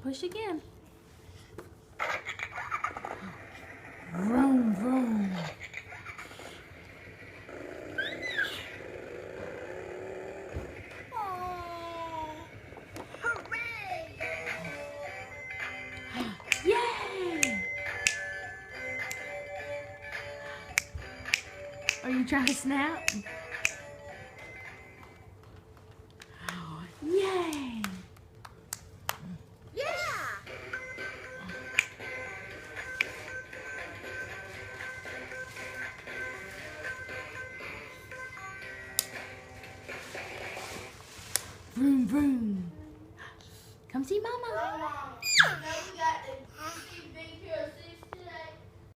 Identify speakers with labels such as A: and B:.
A: Push again. Vroom, vroom. Yay! Are you trying to snap? Yay! Vroom, vroom. Come see Mama.
B: Mama, now we got the